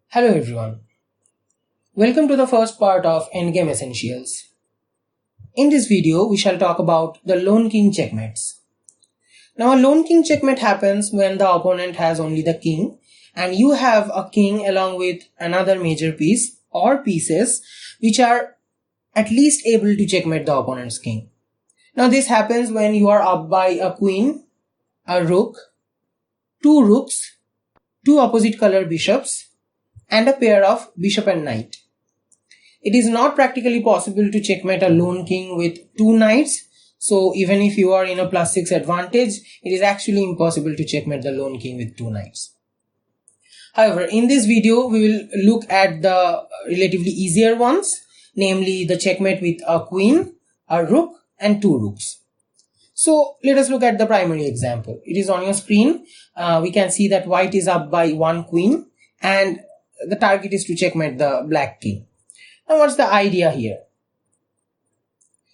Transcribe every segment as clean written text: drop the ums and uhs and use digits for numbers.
Hello everyone. Welcome to the first part of Endgame Essentials. In this video, we shall talk about the Lone King checkmates. Now a Lone King checkmate happens when the opponent has only the king and you have a king along with another major piece or pieces which are at least able to checkmate the opponent's king. Now this happens when you are up by a queen, a rook, two rooks, two opposite color bishops, and a pair of bishop and knight. It is not practically possible to checkmate a lone king with two knights, so even if you are in a +6 advantage, it is actually impossible to checkmate the lone king with two knights. However, in this video, we will look at the relatively easier ones, namely the checkmate with a queen, a rook, and two rooks. So let us look at the primary example. It is on your screen. We can see that white is up by one queen and the target is to checkmate the black king. Now what's the idea here?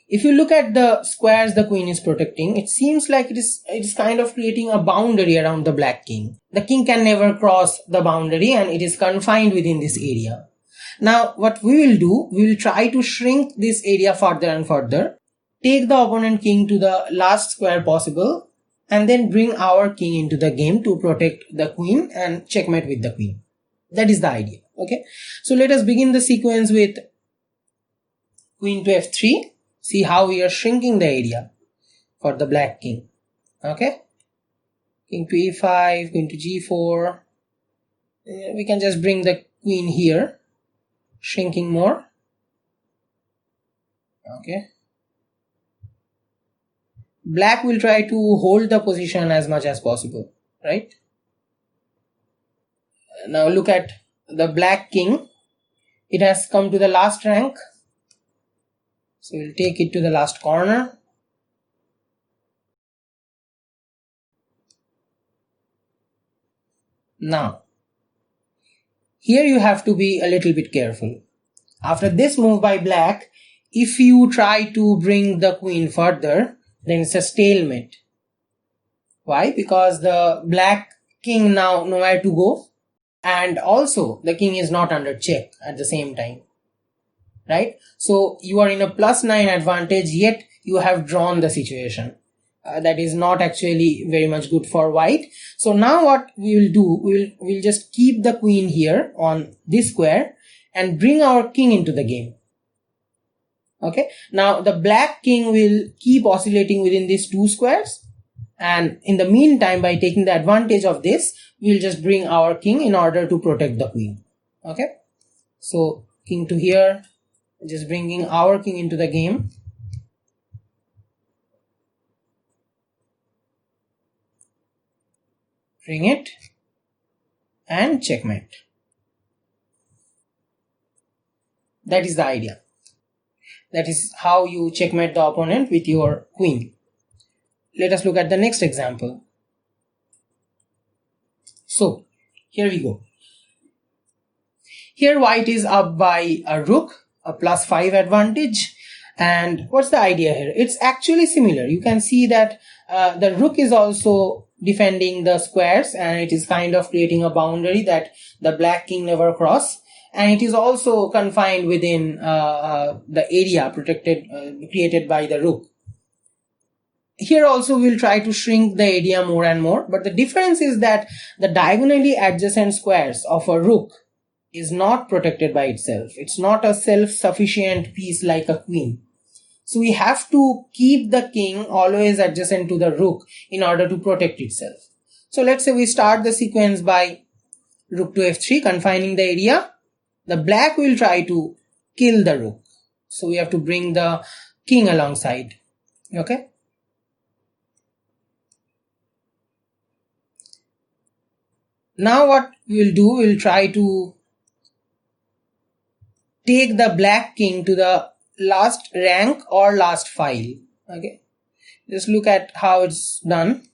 If you look at the squares the queen is protecting, it seems like it is kind of creating a boundary around the black king. The king can never cross the boundary and it is confined within this area. Now what we will do, we will try to shrink this area further and further, take the opponent king to the last square possible, and then bring our king into the game to protect the queen and checkmate with the queen. That is the idea. Okay, so let us begin the sequence with queen to f3. See how we are shrinking the area for the black king. Okay, king to e5, queen to g4. We can just bring the queen here, shrinking more. Okay, black will try to hold the position as much as possible, right? Now look at the black king. It has come to the last rank, so we'll take it to the last corner. Now here you have to be a little bit careful. After this move by black, if you try to bring the queen further, then it's a stalemate. Why? Because the black king now nowhere to go, and also the king is not under check at the same time, right? So you are in a +9 advantage, yet you have drawn the situation. That is not actually very much good for white. So now what we will do, we'll just keep the queen here on this square and bring our king into the game. Okay, now the black king will keep oscillating within these two squares, and in the meantime, by taking the advantage of this, we'll just bring our king in order to protect the queen. Okay, so king to here, just bringing our king into the game. Bring it and checkmate. That is the idea. That is how you checkmate the opponent with your queen. Let us look at the next example. So here we go. Here white is up by a rook, a +5 advantage. And what's the idea here? It's actually similar. You can see that the rook is also defending the squares and it is kind of creating a boundary that the black king never cross. And it is also confined within the area created by the rook. Here also we'll try to shrink the area more and more, but the difference is that the diagonally adjacent squares of a rook is not protected by itself. It's not a self-sufficient piece like a queen. So we have to keep the king always adjacent to the rook in order to protect itself. So let's say we start the sequence by rook to f3, confining the area. The black will try to kill the rook. So we have to bring the king alongside. Okay. Now what we'll do, we'll try to take the black king to the last rank or last file. Okay, just look at how it's done.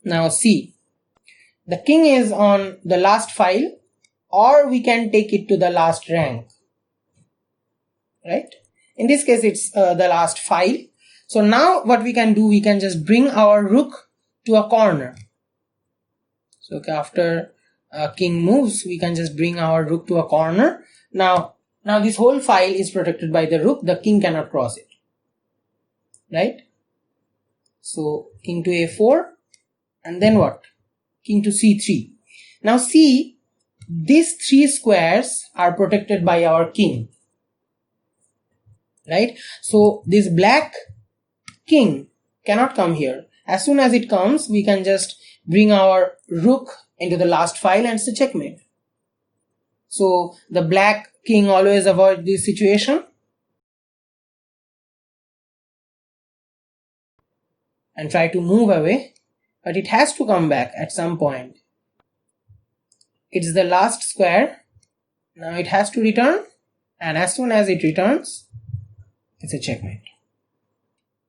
Now see, the king is on the last file, or we can take it to the last rank, right? In this case, it's the last file. So now what we can do, we can just bring our rook to a corner. So after king moves, we can just bring our rook to a corner. Now this whole file is protected by the rook. The king cannot cross it, right? So king to a4, and then what? King to c3. Now see, these three squares are protected by our king, right? So this black king cannot come here. As soon as it comes, we can just bring our rook into the last file and it's a checkmate. So the black king always avoids this situation and try to move away, but it has to come back at some point. It's the last square. Now it has to return, and as soon as it returns, it's a checkmate.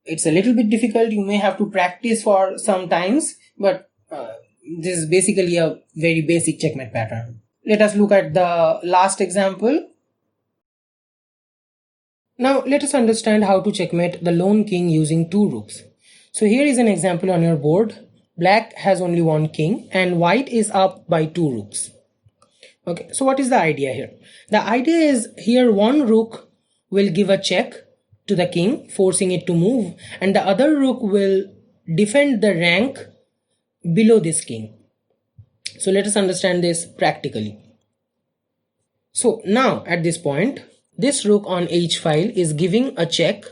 It's a little bit difficult. You may have to practice for some times, but this is basically a very basic checkmate pattern. Let us look at the last example. Now let us understand how to checkmate the lone king using two rooks. So here is an example on your board. Black has only one king and white is up by two rooks. Okay, so what is the idea here? The idea is here one rook will give a check to the king, forcing it to move, and the other rook will defend the rank below this king. So let us understand this practically. So now at this point, this rook on h file is giving a check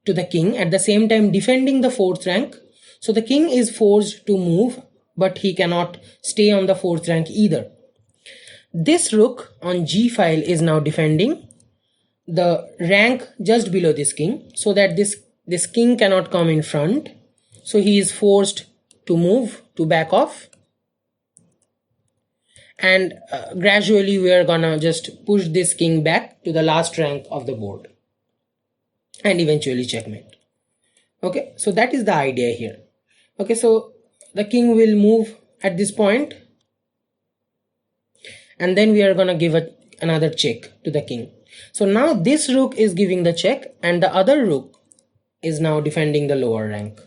to the king, at the same time defending the fourth rank. So the king is forced to move, but he cannot stay on the fourth rank either. This rook on g file is now defending the rank just below this king, so that this king cannot come in front. So he is forced to move, to back off. And gradually we are gonna just push this king back to the last rank of the board and eventually checkmate. Okay, so that is the idea here. Okay, so the king will move at this point, and then we are gonna give another check to the king. So now this rook is giving the check and the other rook is now defending the lower rank.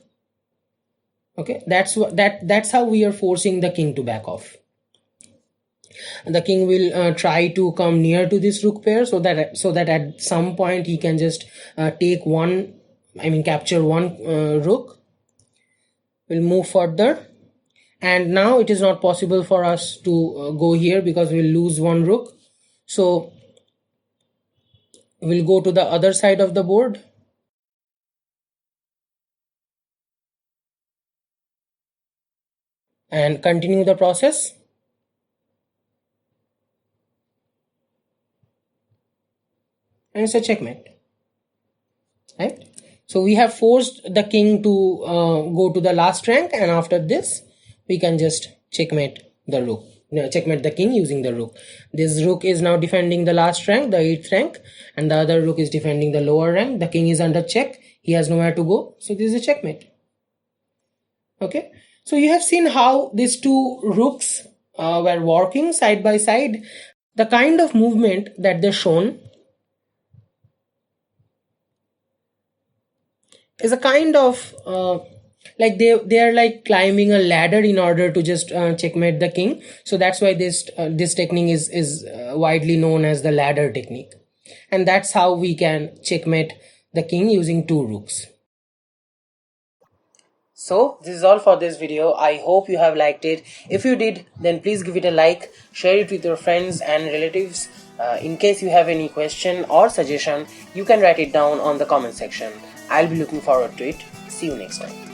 Okay, that's how we are forcing the king to back off. The king will try to come near to this rook pair, so that at some point he can just capture one rook. We'll move further, and now it is not possible for us to go here because we'll lose one rook. So we'll go to the other side of the board and continue the process. And it's a checkmate, right? So we have forced the king to go to the last rank, and after this we can just checkmate the rook, checkmate the king using the rook. This rook is now defending the last rank, the 8th rank, and the other rook is defending the lower rank. The king is under check, he has nowhere to go, so this is a checkmate. Okay, so you have seen how these two rooks were working side by side. The kind of movement that they're shown is a kind of like they are like climbing a ladder in order to just checkmate the king. So that's why this technique is widely known as the ladder technique, and that's how we can checkmate the king using two rooks. So this is all for this video. I hope you have liked it. If you did, then please give it a like, share it with your friends and relatives. In case you have any question or suggestion, you can write it down on the comment section. I'll be looking forward to it. See you next time.